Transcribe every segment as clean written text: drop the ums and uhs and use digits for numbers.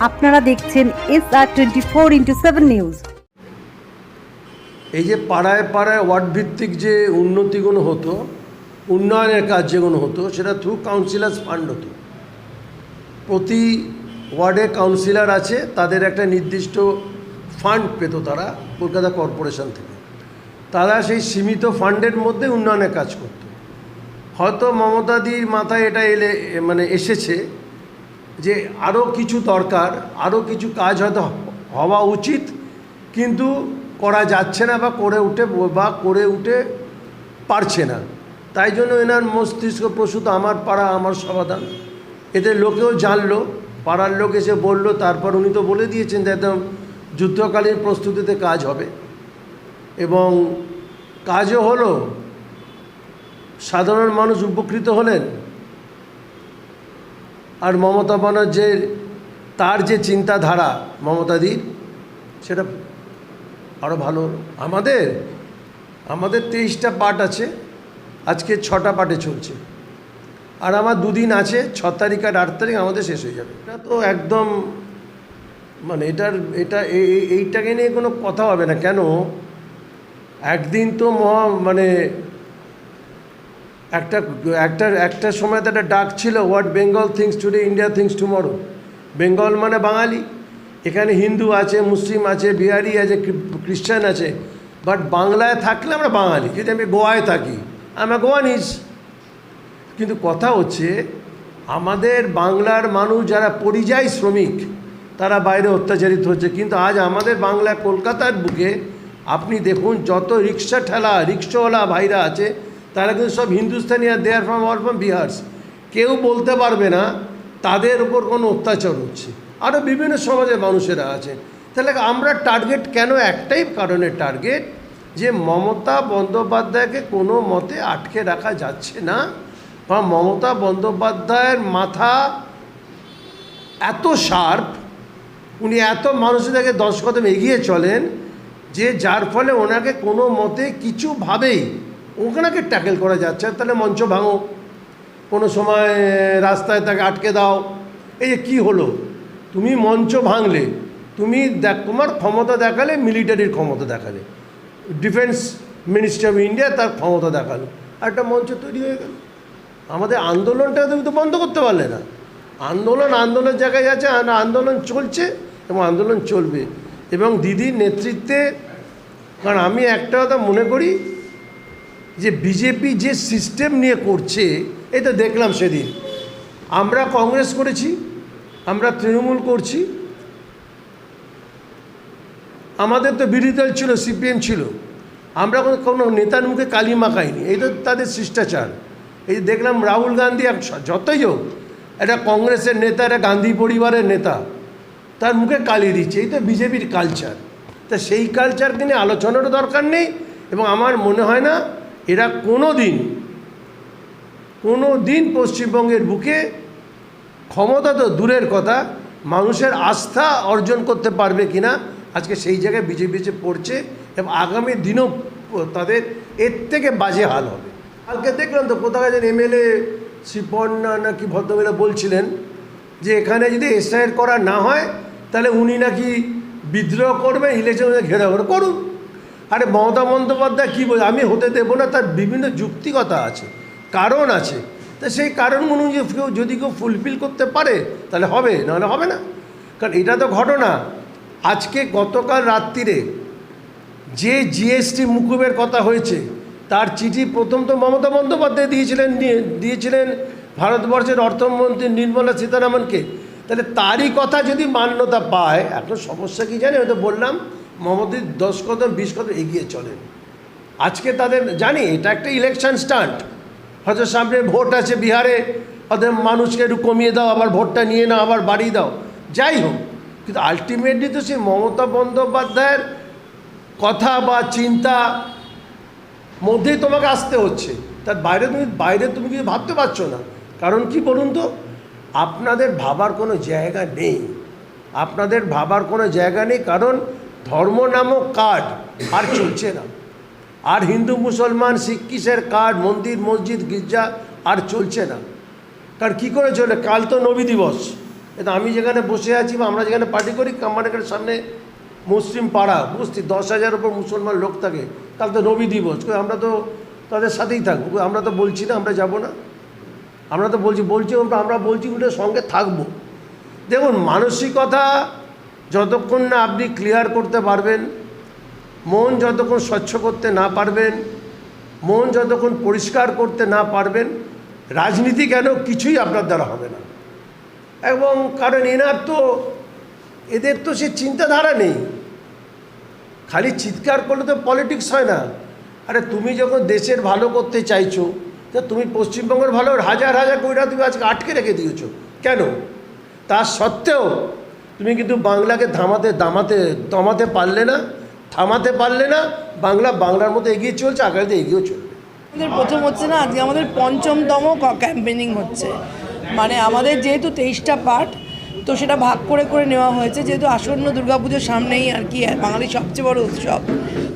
আপনারা দেখছেন SR24x7 news. এই যে পাড়ায় পাড়ায় ওয়ার্ড ভিত্তিক যে উন্নতিগুলো হতো, উন্নয়নের কাজ যেগুলো হতো, সেটা থ্রু কাউন্সিলার্স ফান্ড হতো। প্রতি ওয়ার্ডে কাউন্সিলর আছে, তাদের একটা নির্দিষ্ট ফান্ড পেত তারা কলকাতা কর্পোরেশন থেকে। তারা সেই সীমিত ফান্ডের মধ্যে উন্নয়নের কাজ করত। হয়তো মমতাদির মাথায় এটা এসেছে যে আরও কিছু দরকার, আরও কিছু কাজ হয়তো হওয়া উচিত, কিন্তু করা যাচ্ছে না বা করে উঠে পারছে না। তাই জন্য এনার মস্তিষ্ক প্রসূত আমার পাড়া আমার সমাধান, এদের লোকেও জানলো, পাড়ার লোক এসে বললো, তারপর উনি তো বলে দিয়েছেন যে একদম যুদ্ধকালীন প্রস্তুতিতে কাজ হবে এবং কাজও হলো, সাধারণ মানুষ উপকৃত হলেন। আর মমতা ব্যানার্জির তার যে চিন্তাধারা মমতাদির, সেটা আরও ভালো হলো। আমাদের 23টা পার্ট আছে, আজকে 6টা পার্টে চলছে, আর আমার 2 দিন আছে, 6 তারিখ আর 8 তারিখ আমাদের শেষ হয়ে যাবে। এটা তো একদম এইটাকে নিয়ে কোনো কথা হবে না। কেন একদিন তো একটা সময় তো একটা ডাক ছিল, what Bengal things today, India things tomorrow. Bengal মানে বাঙালি, এখানে হিন্দু আছে, মুসলিম আছে, বিহারি আছে, খ্রিস্টান আছে, বাট বাংলায় থাকলে আমরা বাঙালি। যদি আমি গোয়ায় থাকি, আমরা গোয়ানিজ। কিন্তু কথা হচ্ছে আমাদের বাংলার মানুষ যারা পরিযায়ী শ্রমিক, তারা বাইরে অত্যাচারিত হচ্ছে। কিন্তু আজ আমাদের বাংলায় কলকাতার বুকে আপনি দেখুন, যত রিক্সাওয়ালা ভাইরা আছে, তারা কিন্তু সব হিন্দুস্তানি, আর দে আর ফ্রম বিহার। কেউ বলতে পারবে না তাদের উপর কোনো অত্যাচার হচ্ছে। আরও বিভিন্ন সমাজের মানুষেরা আছে। তাহলে আমরা টার্গেট কেন? একটাই কারণে টার্গেট, যে মমতা বন্দ্যোপাধ্যায়কে কোনো মতে আটকে রাখা যাচ্ছে না, বা মমতা বন্দ্যোপাধ্যায়ের মাথা এত শার্প, উনি এত মানুষের থেকে 10 কদম এগিয়ে চলেন, যে যার ফলে ওনাকে কোনো মতে কিছুভাবেই ওনাকে ট্যাকেল করা যাচ্ছে। তাহলে মঞ্চ ভাঙো, কোনো সময় রাস্তায় তাকে আটকে দাও। এই যে কী হলো, তুমি মঞ্চ ভাঙলে, তুমি তোমার ক্ষমতা দেখালে, মিলিটারির ক্ষমতা দেখালে, ডিফেন্স মিনিস্টার অফ ইন্ডিয়া তার ক্ষমতা দেখালো, আর একটা মঞ্চ তৈরি হয়ে গেল। আমাদের আন্দোলনটা তুমি তো বন্ধ করতে পারলে না। আন্দোলনের জায়গায় আছে, আন্দোলন চলছে এবং আন্দোলন চলবে। এবং দিদির নেতৃত্বে, কারণ আমি একটা কথা মনে করি যে বিজেপি যে সিস্টেম নিয়ে করছে, এই তো দেখলাম সেদিন আমরা কংগ্রেস করেছি, আমরা তৃণমূল করছি, আমাদের তো বিরোধী দল ছিল, সিপিএম ছিল, আমরা কোনো নেতার মুখে কালি মাখাইনি। এই তো তাদের শিষ্টাচার। এই যে দেখলাম রাহুল গান্ধী, যতই হোক একটা কংগ্রেসের নেতা, একটা গান্ধী পরিবারের নেতা, তার মুখে কালি দিচ্ছে। এই তো বিজেপির কালচার। তা সেই কালচারকে নিয়ে আলোচনারও দরকার নেই। এবং আমার মনে হয় না এরা কোনো দিন পশ্চিমবঙ্গের বুকে ক্ষমতা তো দূরের কথা, মানুষের আস্থা অর্জন করতে পারবে কিনা, আজকে সেই জায়গায় বিজেপি পড়ছে। এবং আগামী দিনও তাদের এর থেকে বাজে হাল হবে। কালকে দেখলাম তো কোথায় যেন এমএলএ শ্রীপর্ণা নাকি ভদ্রমহিলা বলছিলেন যে এখানে যদি এসআইআর করা না হয়, তাহলে উনি নাকি বিদ্রোহ করবেন, ইলেকশনে ঘেরাও করুন। আরে মমতা বন্দ্যোপাধ্যায় কী বলে, আমি হতে দেবো না, তার বিভিন্ন যুক্তিকতা আছে, কারণ আছে। তা সেই কারণগুলো যদি কেউ ফুলফিল করতে পারে তাহলে হবে, নাহলে হবে না। কারণ এটা তো ঘটনা। আজকে গতকাল রাত্রিরে যে জিএসটি মুকুবের কথা হয়েছে, তার চিঠি প্রথম তো মমতা বন্দ্যোপাধ্যায় দিয়েছিলেন ভারতবর্ষের অর্থমন্ত্রী নির্মলা সীতারামনকে। তাহলে তারই কথা যদি মান্যতা পায়, এখন সমস্যা কী জানে, হয়তো বললাম মমতাদি 10 কদম 20 কদম এগিয়ে চলেন। আজকে তাদের জানি এটা একটা ইলেকশন স্টান্ট, হয়তো সামনে ভোট আছে বিহারে, ওদের মানুষকে একটু কমিয়ে দাও, আবার ভোটটা নিয়ে নাও, আবার বাড়িয়ে দাও, যাই হোক। কিন্তু আলটিমেটলি তো সেই মমতা বন্দ্যোপাধ্যায়ের কথা বা চিন্তা মধ্যেই তোমাকে আসতে হচ্ছে। তার বাইরে তুমি কিছু ভাবতে পারছো না। কারণ কি বলুন তো, আপনাদের ভাবার কোনো জায়গা নেই, কারণ ধর্ম নামক কার্ড আর চলছে না। আর হিন্দু মুসলমান শিখ কিসের কার্ড, মন্দির মসজিদ গির্জা আর চলছে না। কারণ কী করে চলে, কাল তো নবী দিবস, কিন্তু আমি যেখানে বসে আছি বা আমরা যেখানে পার্টি করি কামারহাটের সামনে মুসলিম পাড়া বুঝছি 10,000 উপর মুসলমান লোক থাকে, কাল তো রবি দিবস, আমরা তো তাদের সাথেই থাকবো, আমরা তো বলছি না আমরা যাব না, আমরা তো বলছি আমরা বলছি ওটার সঙ্গে থাকবো। দেখুন, মানসিকতা যতক্ষণ না আপনি ক্লিয়ার করতে পারবেন, মন যতক্ষণ স্বচ্ছ করতে না পারবেন, মন যতক্ষণ পরিষ্কার করতে না পারবেন, রাজনীতি কেন কিছুই আপনার দ্বারা হবে না। এবং কারণ এদের তো সে চিন্তাধারা নেই, খালি চিৎকার করলে তো পলিটিক্স হয় না। আরে তুমি যখন দেশের ভালো করতে চাইছো, তো তুমি পশ্চিমবঙ্গের ভালো হাজার হাজার কোটি টাকা তুমি আজকে আটকে রেখে দিয়েছো কেন? তা সত্ত্বেও তুমি কিন্তু বাংলাকে দমাতে পারলে না, থামাতে পারলে না। বাংলার মতো এগিয়ে চলছে, আগামীতে এগিয়েও চলবে। আমাদের প্রথম হচ্ছে না, আজকে আমাদের ৫ম ক্যাম্পেনিং হচ্ছে, মানে আমাদের যেহেতু 23টা পার্ট, তো সেটা ভাগ করে করে নেওয়া হয়েছে, যেহেতু আসন্ন দুর্গাপুজোর সামনেই আর কি বাঙালির সবচেয়ে বড় উৎসব,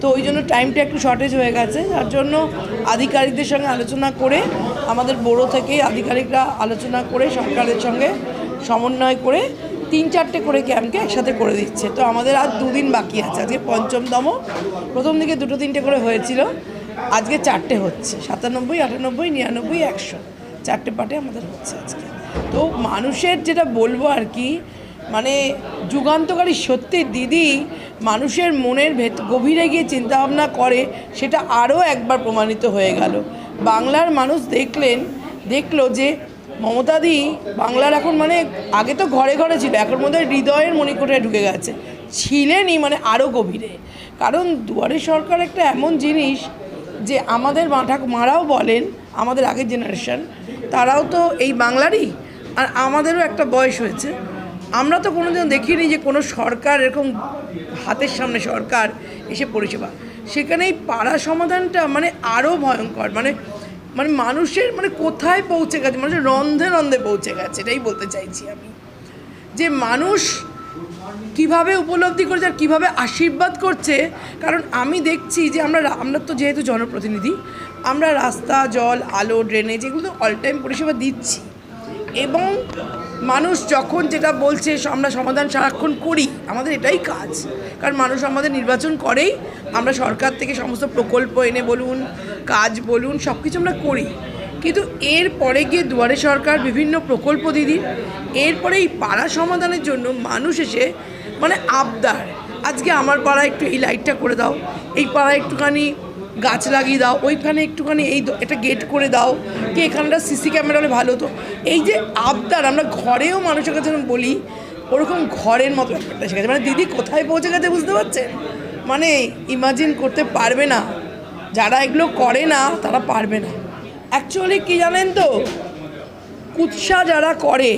তো ওই জন্য টাইমটা একটু শর্টেজ হয়ে গেছে। যার জন্য আধিকারিকদের সঙ্গে আলোচনা করে, আমাদের বড়ো থেকেই আধিকারিকরা আলোচনা করে সরকারের সঙ্গে সমন্বয় করে 3-4টে করে ক্যাম্পকে একসাথে করে দিচ্ছে। তো আমাদের আর 2 দিন বাকি আছে, আজকে ৫ম। প্রথম দিকে 2-3টে করে হয়েছিল, আজকে 4টে হচ্ছে, 97, 98, 99, 100, 4টে পার্টে আমাদের হচ্ছে আজকে। তো মানুষের যেটা বলবো আর কি, মানে যুগান্তকারী সত্যি দিদি মানুষের মনের গভীরে গিয়ে চিন্তাভাবনা করে, সেটা আরও একবার প্রমাণিত হয়ে গেল। বাংলার মানুষ দেখলো যে মমতাদি বাংলার এখন মানে আগে তো ঘরে ঘরে ছিল, এখন মধ্যে হৃদয়ের মণিকোঠায় ঢুকে গেছে, ছিলেনই মানে আরও গভীরে। কারণ দুয়ারে সরকার একটা এমন জিনিস যে আমাদের মারাও বলেন, আমাদের আগের জেনারেশন, তারাও তো এই বাংলারই, আর আমাদেরও একটা বয়স হয়েছে। আমরা তো কোনোদিন দেখিনি যে কোনো সরকার এরকম হাতের সামনে সরকার এসে পরিষেবা, সেখানে এই পাড়া সমাধানটা মানে আরও ভয়ঙ্কর, মানে মানুষের মানে কোথায় পৌঁছে গেছে, মানুষের রন্ধে রন্ধে পৌঁছে গেছে। এটাই বলতে চাইছি আমি, যে মানুষ কিভাবে উপলব্ধি করছে আর কীভাবে আশীর্বাদ করছে। কারণ আমি দেখছি যে আমরা তো যেহেতু জনপ্রতিনিধি, আমরা রাস্তা, জল, আলো, ড্রেনেজ এগুলো তো অল টাইম পরিষেবা দিচ্ছি, এবং মানুষ যখন যেটা বলছে আমরা সমাধান সারাক্ষণ করি, আমাদের এটাই কাজ। কারণ মানুষ আমাদের নির্বাচন করেই, আমরা সরকার থেকে সমস্ত প্রকল্প এনে বলুন, কাজ বলুন, সব কিছু আমরা করি। কিন্তু এরপরে গিয়ে দুয়ারে সরকার বিভিন্ন প্রকল্প দিদি, এরপরে এই পাড়া সমাধানের জন্য মানুষ এসে মানে আবদার, আজকে আমার পাড়ায় একটু এই লাইটটা করে দাও, এই পাড়ায় একটুখানি গাছ লাগিয়ে দাও, ওইখানে একটুখানি একটা গেট করে দাও, কি এখানটা সিসি ক্যামেরা হলে ভালো হতো। এই যে আবদার, আমরা ঘরেও মানুষের কাছে যখন বলি, ওরকম ঘরের মতো ব্যাপারটা এসে গেছে। মানে দিদি কোথায় পৌঁছে গেছে বুঝতে পারছেন? মানে ইমাজিন করতে পারবে না, যারা এগুলো করে না তারা পারবে না। অ্যাকচুয়ালি কি জানেন তো, কুৎসা যারা করে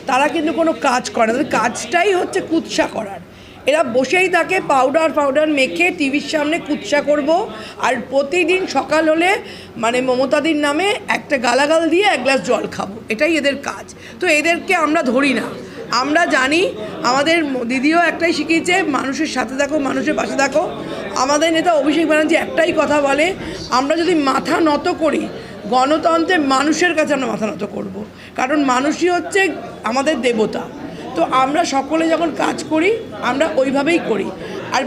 তারা কিন্তু কোনো কাজ করে না, তাদের কাজটাই হচ্ছে কুৎসা করার। এরা বসেই থাকে পাউডার মেখে টিভির সামনে কুৎসা করব, আর প্রতিদিন সকাল হলে মানে মমতাদির নামে একটা গালাগাল দিয়ে 1 গ্লাস জল খাবো, এটাই এদের কাজ। তো এদেরকে আমরা ধরি না, আমরা জানি। আমাদের দিদিও একটাই শিখিয়েছে, মানুষের সাথে থাকো, মানুষের পাশে থাকো। আমাদের নেতা অভিষেক ব্যানার্জি একটাই কথা বলে, আমরা যদি মাথা নত করি গণতন্ত্রে, মানুষের কাছে আমরা মাথা নত করব, কারণ মানুষই হচ্ছে আমাদের দেবতা। তো আমরা সকলে যখন কাজ করি আমরা ওইভাবেই করি। আর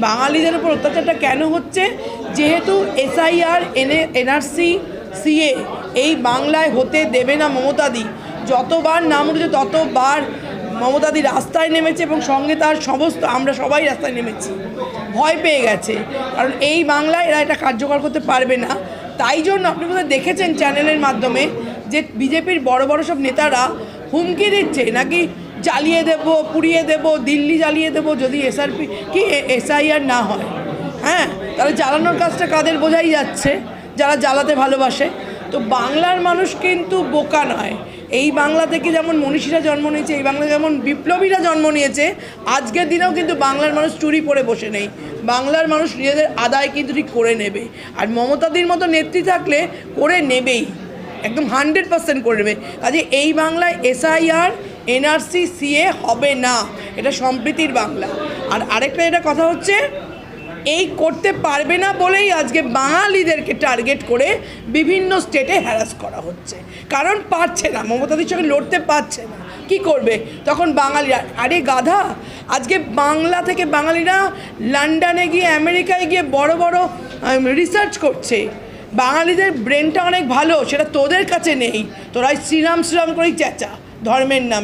বাঙালিদের উপর অত্যাচারটা কেন হচ্ছে? যেহেতু SIR, NRC, CA এই বাংলায় হতে দেবে না মমতাদি। যতবার নাম উঠেছে ততবার মমতাদি রাস্তায় নেমেছে, এবং সঙ্গে তার সমস্ত আমরা সবাই রাস্তায় নেমেছি, ভয় পেয়ে গেছে। কারণ এই বাংলায় এরা এটা কার্যকর করতে পারবে না। তাই জন্য আপনি বোধহয় দেখেছেন চ্যানেলের মাধ্যমে যে বিজেপির বড় বড় সব নেতারা হুমকি দিচ্ছে, নাকি জ্বালিয়ে দেবো, পুড়িয়ে দেবো, দিল্লি জ্বালিয়ে দেবো যদি SIR না হয়। হ্যাঁ, তাহলে জ্বালানোর কাজটা কাদের বোঝাই যাচ্ছে, যারা জ্বালাতে ভালোবাসে। তো বাংলার মানুষ কিন্তু বোকা নয়। এই বাংলা থেকে যেমন মনীষীরা জন্ম নিয়েছে, এই বাংলা যেমন বিপ্লবীরা জন্ম নিয়েছে, আজকের দিনেও কিন্তু বাংলার মানুষ চুরি করে বসে নেই। বাংলার মানুষ নিজেদের আদায় কিন্তু ঠিক করে নেবে, আর মমতাদির মতো নেত্রী থাকলে করে নেবেই, একদম 100% করে নেবে। কাজে এই বাংলায় SIR, NRC, CA হবে না, এটা সম্প্রীতির বাংলা। আর আরেকটা এটা কথা হচ্ছে, এই করতে পারবে না বলেই আজকে বাঙালিদেরকে টার্গেট করে বিভিন্ন স্টেটে হ্যারাস করা হচ্ছে, কারণ পারছে না, মমতাদির সঙ্গে লড়তে পারছে না। কি করবে তখন বাঙালিরা? আরে গাধা, আজকে বাংলা থেকে বাঙালিরা লন্ডনে গিয়ে আমেরিকায় গিয়ে বড় বড় রিসার্চ করছে। বাঙালিদের ব্রেনটা অনেক ভালো, সেটা তোদের কাছে নেই। তোরাই শ্রীরাম শ্রীরাম করেই চেঁচা ধর্মের নামে।